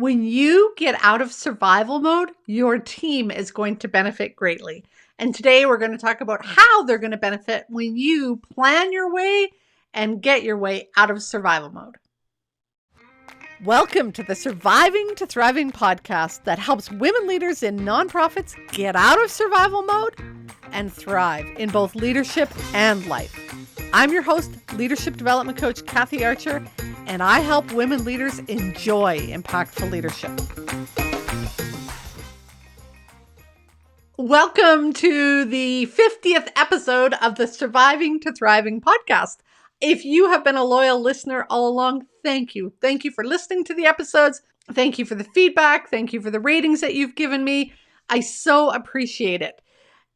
When you get out of survival mode, your team is going to benefit greatly. And today we're going to talk about how they're going to benefit when you plan your way and get your way out of survival mode. Welcome to the Surviving to Thriving podcast that helps women leaders in nonprofits get out of survival mode and thrive in both leadership and life. I'm your host, leadership development coach Kathy Archer, and I help women leaders enjoy impactful leadership. Welcome to the 50th episode of the Surviving to Thriving podcast. If you have been a loyal listener all along, thank you. Thank you for listening to the episodes. Thank you for the feedback. Thank you for the ratings that you've given me. I so appreciate it.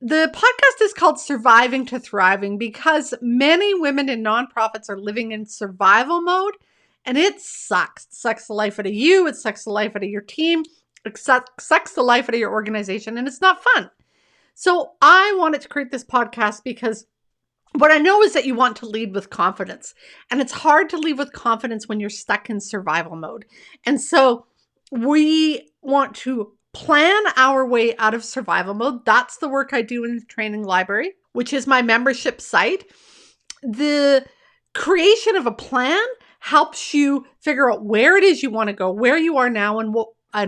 The podcast is called Surviving to Thriving because many women in nonprofits are living in survival mode, and it sucks. It sucks the life out of you. It sucks the life out of your team. It sucks the life out of your organization, and it's not fun. So I wanted to create this podcast because what I know is that you want to lead with confidence, and it's hard to lead with confidence when you're stuck in survival mode. And so we want to plan our way out of survival mode. That's the work I do in the training library, which is my membership site. The creation of a plan helps you figure out where it is you want to go, where you are now, and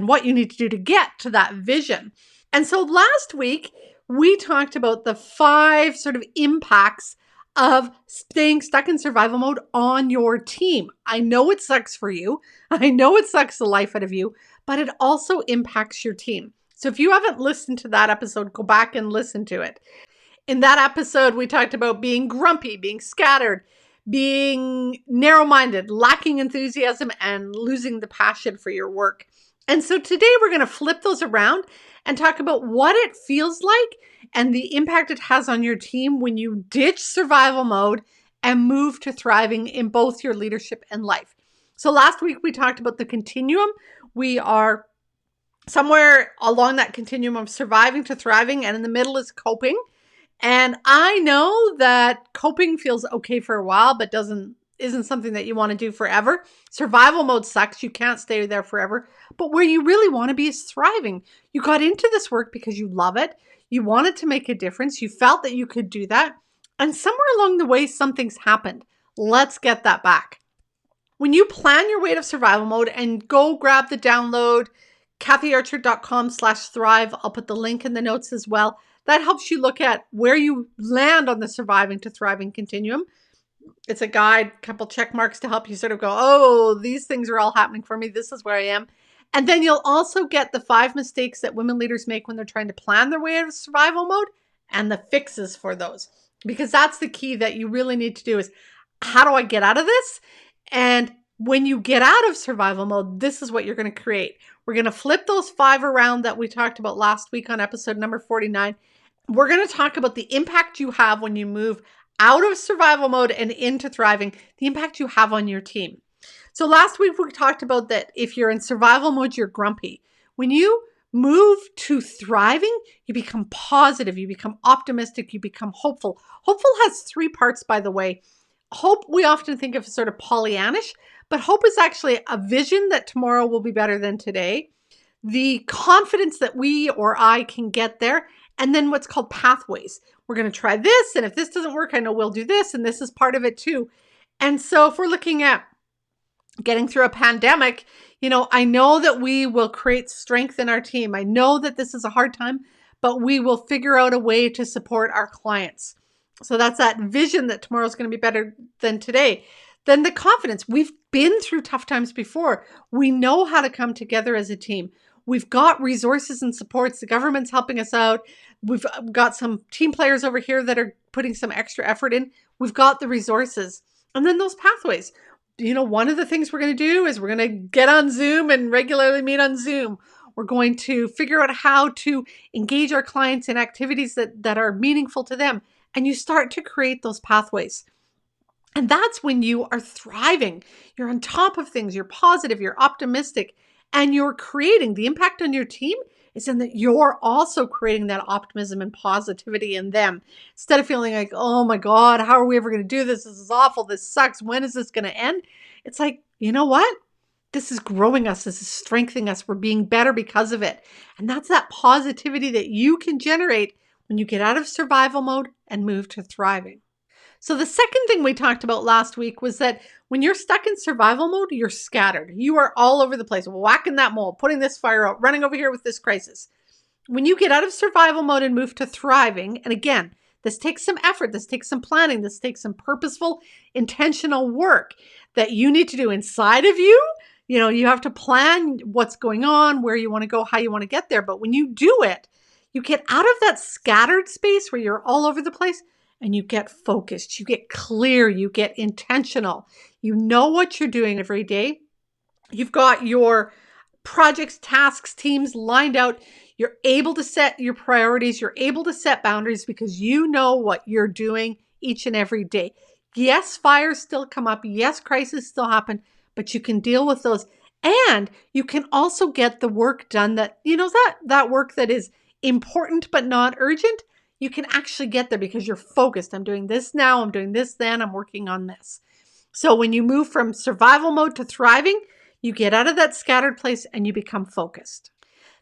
what you need to do to get to that vision. And so last week, we talked about the 5 sort of impacts of staying stuck in survival mode on your team. I know it sucks for you. I know it sucks the life out of you, but it also impacts your team. So if you haven't listened to that episode, go back and listen to it. In that episode, we talked about being grumpy, being scattered, being narrow-minded, lacking enthusiasm, and losing the passion for your work. And so today we're going to flip those around and talk about what it feels like and the impact it has on your team when you ditch survival mode and move to thriving in both your leadership and life. So last week we talked about the continuum. We are somewhere along that continuum of surviving to thriving, and in the middle is coping. And I know that coping feels okay for a while, but isn't something that you want to do forever. Survival mode sucks. You can't stay there forever. But where you really want to be is thriving. You got into this work because you love it. You wanted to make a difference. You felt that you could do that. And somewhere along the way, something's happened. Let's get that back. When you plan your way out of survival mode and go grab the download, kathyarcher.com/thrive. I'll put the link in the notes as well. That helps you look at where you land on the surviving to thriving continuum. It's a guide, a couple check marks to help you sort of go, oh, these things are all happening for me. This is where I am. And then you'll also get the 5 mistakes that women leaders make when they're trying to plan their way out of survival mode and the fixes for those. Because that's the key that you really need to do is, how do I get out of this? And when you get out of survival mode, this is what you're going to create. We're going to flip those 5 around that we talked about last week on episode number 49. We're going to talk about the impact you have when you move out of survival mode and into thriving, the impact you have on your team. So last week we talked about that if you're in survival mode, you're grumpy. When you move to thriving, you become positive, you become optimistic, you become hopeful. Hopeful has 3 parts, by the way. Hope we often think of as sort of Pollyannish, but hope is actually a vision that tomorrow will be better than today. The confidence that we or I can get there, and then what's called pathways. We're going to try this, and if this doesn't work, I know we'll do this, and this is part of it too. And so if we're looking at getting through a pandemic, I know that we will create strength in our team. I know that this is a hard time, but we will figure out a way to support our clients. So that's that vision that tomorrow's going to be better than today. Then the confidence. We've been through tough times before. We know how to come together as a team. We've got resources and supports. The government's helping us out. We've got some team players over here that are putting some extra effort in. We've got the resources. And then those pathways. One of the things we're going to do is we're going to get on Zoom and regularly meet on Zoom. We're going to figure out how to engage our clients in activities that are meaningful to them. And you start to create those pathways. And that's when you are thriving. You're on top of things. You're positive. You're optimistic. And you're creating the impact on your team is in that you're also creating that optimism and positivity in them. Instead of feeling like, oh my God, how are we ever going to do this? This is awful. This sucks. When is this going to end? It's like, you know what? This is growing us. This is strengthening us. We're being better because of it. And that's that positivity that you can generate when you get out of survival mode and move to thriving. So the second thing we talked about last week was that when you're stuck in survival mode, you're scattered. You are all over the place, whacking that mold, putting this fire out, running over here with this crisis. When you get out of survival mode and move to thriving, and again, this takes some effort, this takes some planning, this takes some purposeful, intentional work that you need to do inside of you. You know, you have to plan what's going on, where you want to go, how you want to get there. But when you do it, you get out of that scattered space where you're all over the place and you get focused, you get clear, you get intentional. You know what you're doing every day. You've got your projects, tasks, teams lined out. You're able to set your priorities. You're able to set boundaries because you know what you're doing each and every day. Yes, fires still come up. Yes, crises still happen, but you can deal with those. And you can also get the work done that, that work that is important but not urgent. You can actually get there because you're focused. I'm doing this now. I'm doing this then. I'm working on this. So when you move from survival mode to thriving, you get out of that scattered place and you become focused.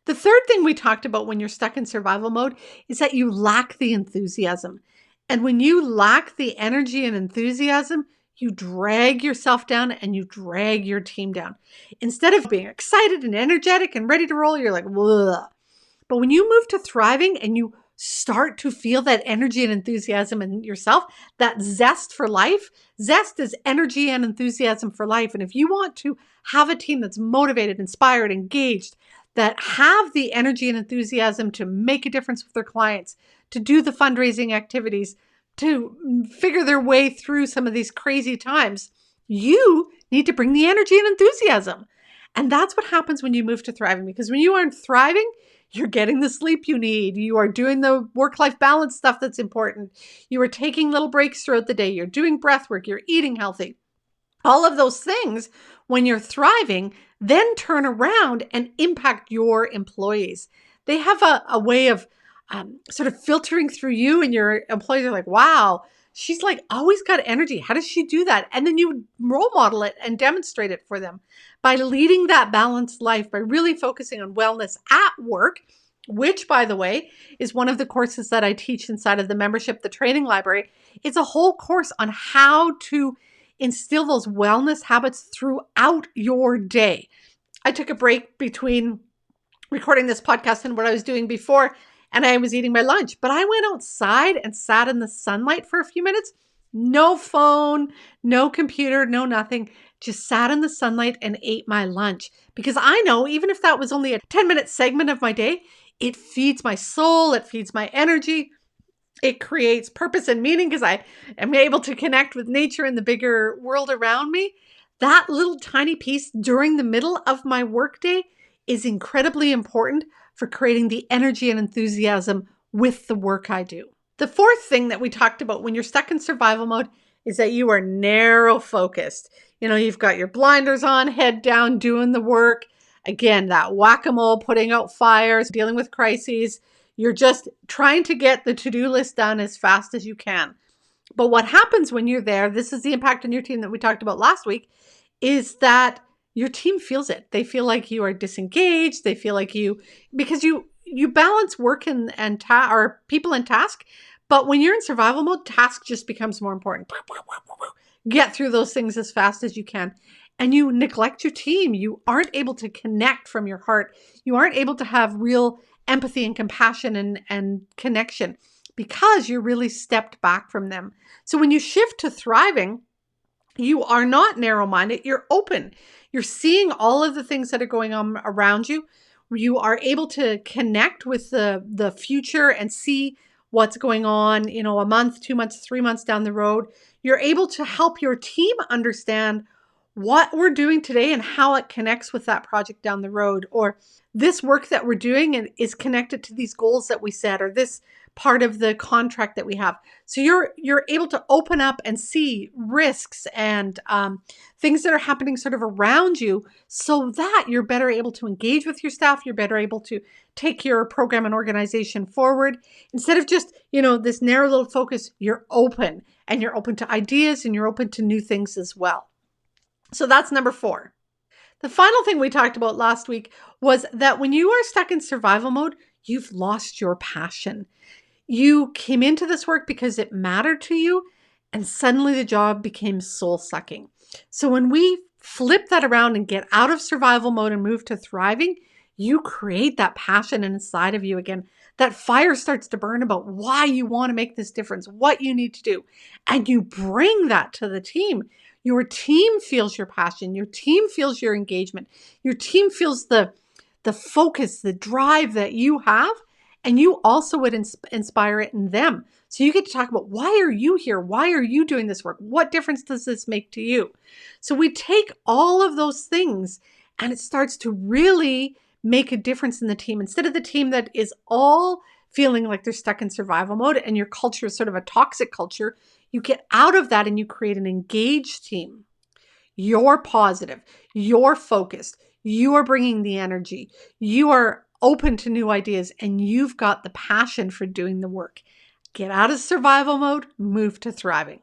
The third thing we talked about when you're stuck in survival mode is that you lack the enthusiasm. And when you lack the energy and enthusiasm, you drag yourself down and you drag your team down. Instead of being excited and energetic and ready to roll, you're like, ugh. But when you move to thriving and you start to feel that energy and enthusiasm in yourself, that zest for life. Zest is energy and enthusiasm for life. And if you want to have a team that's motivated, inspired, engaged, that have the energy and enthusiasm to make a difference with their clients, to do the fundraising activities, to figure their way through some of these crazy times, you need to bring the energy and enthusiasm. And that's what happens when you move to thriving, because when you aren't thriving, you're getting the sleep you need. You are doing the work-life balance stuff that's important. You are taking little breaks throughout the day. You're doing breath work. You're eating healthy. All of those things, when you're thriving, then turn around and impact your employees. They have a way of sort of filtering through you, and your employees are like, wow, she's like always got energy. How does she do that? And then you role model it and demonstrate it for them by leading that balanced life, by really focusing on wellness at work, which, by the way, is one of the courses that I teach inside of the membership, the training library. It's a whole course on how to instill those wellness habits throughout your day. I took a break between recording this podcast and what I was doing before, and I was eating my lunch, but I went outside and sat in the sunlight for a few minutes. No phone, no computer, no nothing. Just sat in the sunlight and ate my lunch, because I know even if that was only a 10-minute segment of my day, it feeds my soul, it feeds my energy. It creates purpose and meaning because I am able to connect with nature and the bigger world around me. That little tiny piece during the middle of my workday is incredibly important for creating the energy and enthusiasm with the work I do. The fourth thing that we talked about when you're stuck in survival mode is that you are narrow focused. You've got your blinders on, head down, doing the work. Again, that whack-a-mole, putting out fires, dealing with crises. You're just trying to get the to-do list done as fast as you can. But what happens when you're there, this is the impact on your team that we talked about last week, is that your team feels it. They feel like you are disengaged. They feel like because you balance work and or people and task. But when you're in survival mode, task just becomes more important. Get through those things as fast as you can. And you neglect your team. You aren't able to connect from your heart. You aren't able to have real empathy and compassion and connection because you're really stepped back from them. So when you shift to thriving, you are not narrow-minded. You're open. You're seeing all of the things that are going on around you. You are able to connect with the future and see what's going on, a month, 2 months, 3 months down the road. You're able to help your team understand what we're doing today and how it connects with that project down the road, or this work that we're doing and is connected to these goals that we set, or this part of the contract that we have. So you're able to open up and see risks and things that are happening sort of around you, so that you're better able to engage with your staff. You're better able to take your program and organization forward. Instead of just, this narrow little focus, you're open, and you're open to ideas, and you're open to new things as well. So that's number 4. The final thing we talked about last week was that when you are stuck in survival mode, you've lost your passion. You came into this work because it mattered to you, and suddenly the job became soul sucking. So when we flip that around and get out of survival mode and move to thriving, you create that passion inside of you again. That fire starts to burn about why you want to make this difference, what you need to do. And you bring that to the team. Your team feels your passion. Your team feels your engagement. Your team feels the focus, the drive that you have. And you also would inspire it in them. So you get to talk about, why are you here? Why are you doing this work? What difference does this make to you? So we take all of those things and it starts to really make a difference in the team. Instead of the team that is all feeling like they're stuck in survival mode and your culture is sort of a toxic culture, you get out of that and you create an engaged team. You're positive. You're focused. You are bringing the energy. You are open to new ideas, and you've got the passion for doing the work. Get out of survival mode, move to thriving.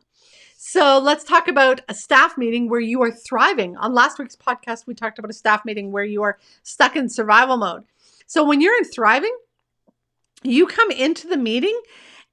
So let's talk about a staff meeting where you are thriving. On last week's podcast, we talked about a staff meeting where you are stuck in survival mode. So when you're in thriving, you come into the meeting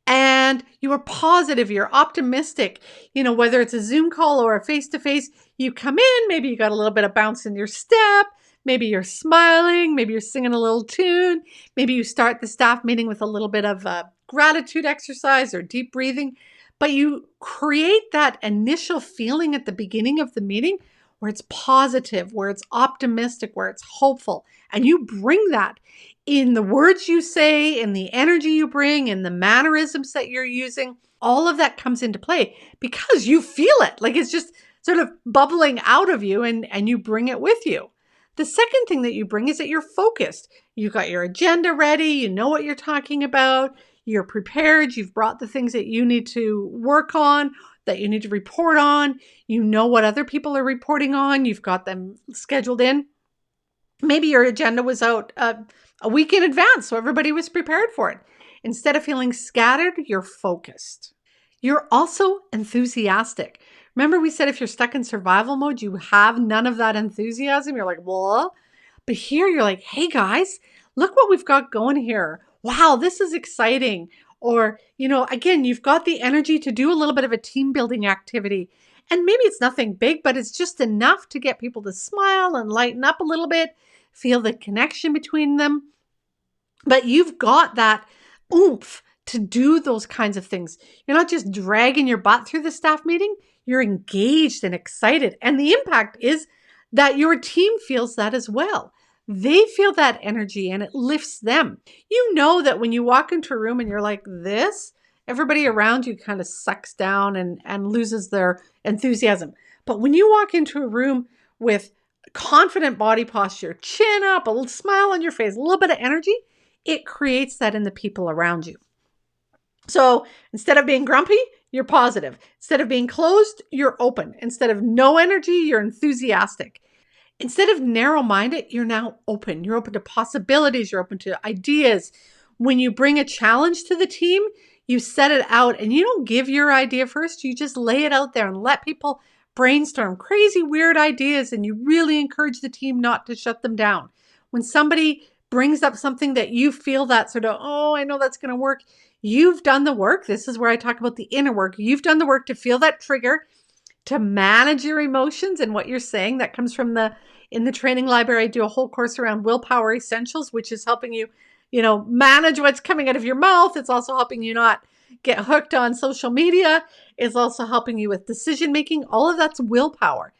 and you are positive, you're optimistic, whether it's a Zoom call or a face-to-face, you come in, maybe you got a little bit of bounce in your step, maybe you're smiling, maybe you're singing a little tune, maybe you start the staff meeting with a little bit of a gratitude exercise or deep breathing, but you create that initial feeling at the beginning of the meeting where it's positive, where it's optimistic, where it's hopeful, and you bring that in the words you say, in the energy you bring, in the mannerisms that you're using. All of that comes into play because you feel it. Like it's just sort of bubbling out of you and you bring it with you. The second thing that you bring is that you're focused. You've got your agenda ready. You know what you're talking about. You're prepared. You've brought the things that you need to work on, that you need to report on. You know what other people are reporting on. You've got them scheduled in. Maybe your agenda was out a week in advance, so everybody was prepared for it. Instead of feeling scattered, you're focused. You're also enthusiastic. Remember we said if you're stuck in survival mode, you have none of that enthusiasm. You're like, well, but here you're like, hey guys, look what we've got going here. Wow, this is exciting. Or, again, you've got the energy to do a little bit of a team building activity. And maybe it's nothing big, but it's just enough to get people to smile and lighten up a little bit, feel the connection between them. But you've got that oomph to do those kinds of things. You're not just dragging your butt through the staff meeting. You're engaged and excited. And the impact is that your team feels that as well. They feel that energy and it lifts them. You know that when you walk into a room and you're like this, everybody around you kind of sucks down and loses their enthusiasm. But when you walk into a room with confident body posture, chin up, a little smile on your face, a little bit of energy, it creates that in the people around you. So instead of being grumpy, you're positive. Instead of being closed, you're open. Instead of no energy, you're enthusiastic. Instead of narrow-minded, you're now open. You're open to possibilities. You're open to ideas. When you bring a challenge to the team, you set it out and you don't give your idea first. You just lay it out there and let people brainstorm crazy, weird ideas, and you really encourage the team not to shut them down. When somebody brings up something that you feel that sort of, oh, I know that's going to work, you've done the work. This is where I talk about the inner work. You've done the work to feel that trigger, to manage your emotions and what you're saying. That comes from in the training library, I do a whole course around willpower essentials, which is helping you, manage what's coming out of your mouth. It's also helping you not get hooked on social media. It's also helping you with decision making. All of that's willpower.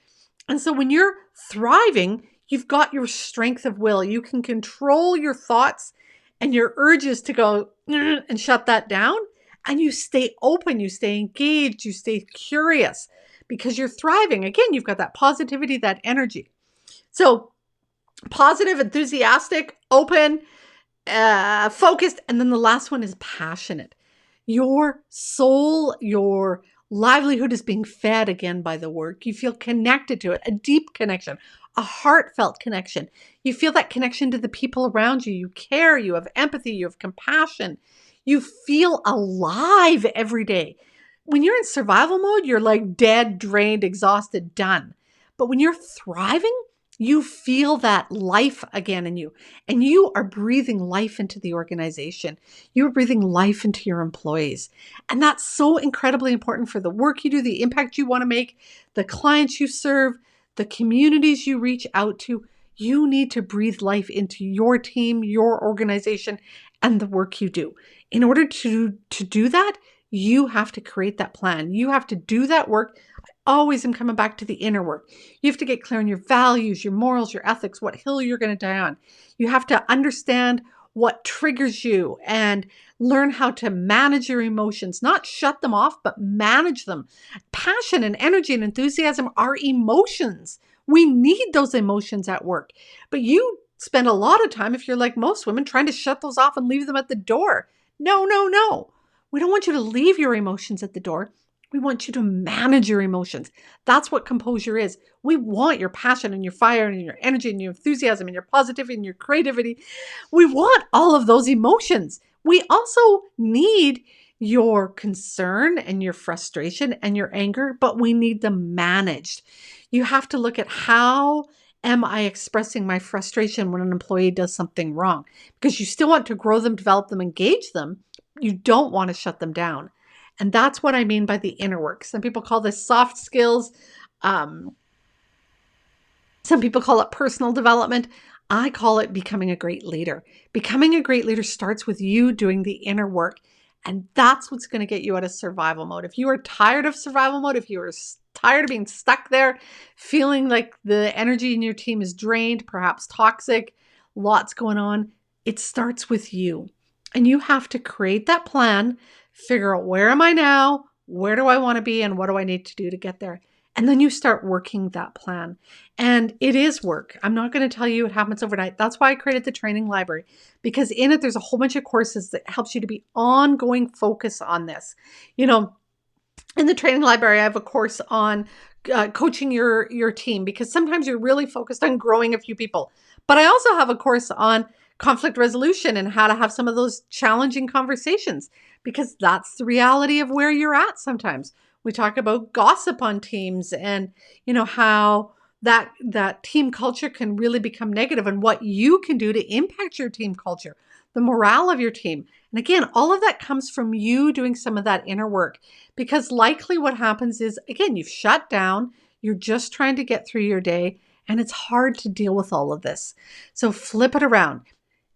And so when you're thriving, you've got your strength of will. You can control your thoughts and your urges to go and shut that down. And you stay open, you stay engaged, you stay curious because you're thriving. Again, you've got that positivity, that energy. So positive, enthusiastic, open, focused. And then the last one is passionate. Your soul, your livelihood is being fed again by the work. You feel connected to it, a deep connection, a heartfelt connection. You feel that connection to the people around you. You care, you have empathy, you have compassion. You feel alive every day. When you're in survival mode, you're like dead, drained, exhausted, done. But when you're thriving, You feel that life again in you, and you are breathing life into the organization. You're breathing life into your employees. And that's so incredibly important for the work you do, the impact you want to make, the clients you serve, the communities you reach out to. You need to breathe life into your team, your organization, and the work you do. In order to do that, you have to create that plan. You have to do that work. I always am coming back to the inner work. You have to get clear on your values, your morals, your ethics, what hill you're going to die on. You have to understand what triggers you and learn how to manage your emotions, not shut them off, but manage them. Passion and energy and enthusiasm are emotions. We need those emotions at work. But you spend a lot of time, if you're like most women, trying to shut those off and leave them at the door. No, no, no. We don't want you to leave your emotions at the door. We want you to manage your emotions. That's what composure is. We want your passion and your fire and your energy and your enthusiasm and your positivity and your creativity. We want all of those emotions. We also need your concern and your frustration and your anger, but we need them managed. You have to look at, how am I expressing my frustration when an employee does something wrong? Because you still want to grow them, develop them, engage them. You don't want to shut them down. And that's what I mean by the inner work. Some people call this soft skills. Some people call it personal development. I call it becoming a great leader. Becoming a great leader starts with you doing the inner work. And that's what's going to get you out of survival mode. If you are tired of survival mode, if you are tired of being stuck there, feeling like the energy in your team is drained, perhaps toxic, lots going on, it starts with you. And you have to create that plan, figure out, where am I now? Where do I want to be? And what do I need to do to get there? And then you start working that plan. And it is work. I'm not going to tell you it happens overnight. That's why I created the training library, because in it, there's a whole bunch of courses that helps you to be ongoing focus on this. You know, in the training library, I have a course on coaching your team, because sometimes you're really focused on growing a few people. But I also have a course on conflict resolution and how to have some of those challenging conversations, because that's the reality of where you're at sometimes. We talk about gossip on teams and, you know, how that team culture can really become negative, and what you can do to impact your team culture, the morale of your team. And again, all of that comes from you doing some of that inner work, because likely what happens is, again, you've shut down, you're just trying to get through your day, and it's hard to deal with all of this. So flip it around.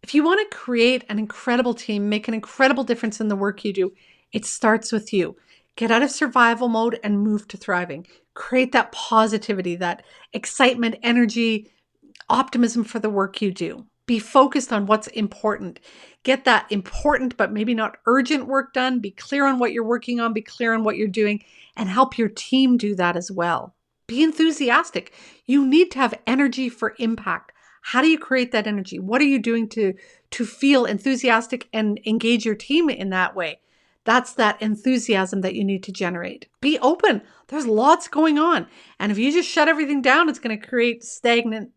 If you want to create an incredible team, make an incredible difference in the work you do, it starts with you. Get out of survival mode and move to thriving. Create that positivity, that excitement, energy, optimism for the work you do. Be focused on what's important. Get that important but maybe not urgent work done. Be clear on what you're working on. Be clear on what you're doing, and help your team do that as well. Be enthusiastic. You need to have energy for impact. How do you create that energy? What are you doing to feel enthusiastic and engage your team in that way? That's that enthusiasm that you need to generate. Be open. There's lots going on. And if you just shut everything down, it's going to create stagnation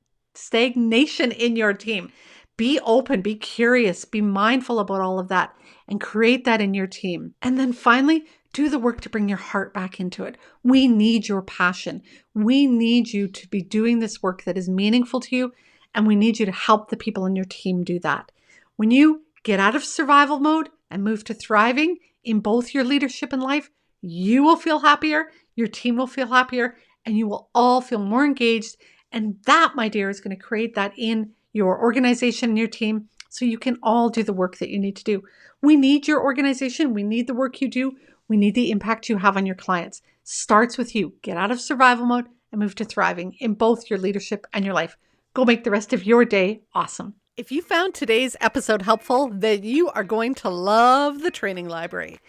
in your team. Be open, be curious, be mindful about all of that, and create that in your team. And then finally, do the work to bring your heart back into it. We need your passion. We need you to be doing this work that is meaningful to you, and we need you to help the people in your team do that. When you get out of survival mode and move to thriving in both your leadership and life, you will feel happier, your team will feel happier, and you will all feel more engaged. And that, my dear, is going to create that in your organization and your team, so you can all do the work that you need to do. We need your organization. We need the work you do. We need the impact you have on your clients. Starts with you. Get out of survival mode and move to thriving in both your leadership and your life. Go make the rest of your day awesome. If you found today's episode helpful, then you are going to love the training library.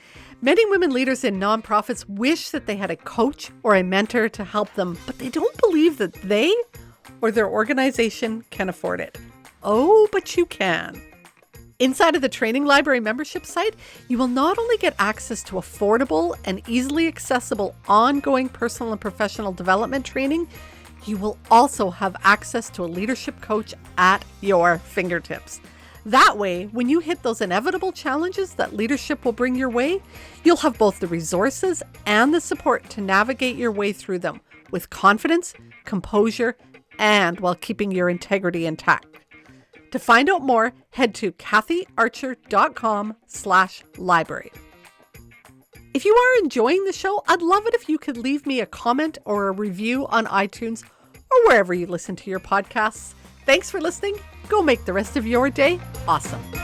Many women leaders in nonprofits wish that they had a coach or a mentor to help them, but they don't believe that they or their organization can afford it. Oh, but you can. Inside of the Training Library membership site, you will not only get access to affordable and easily accessible ongoing personal and professional development training, you will also have access to a leadership coach at your fingertips. That way, when you hit those inevitable challenges that leadership will bring your way, you'll have both the resources and the support to navigate your way through them with confidence, composure, and while keeping your integrity intact. To find out more, head to kathyarcher.com/library. If you are enjoying the show, I'd love it if you could leave me a comment or a review on iTunes or wherever you listen to your podcasts. Thanks for listening. Go make the rest of your day awesome.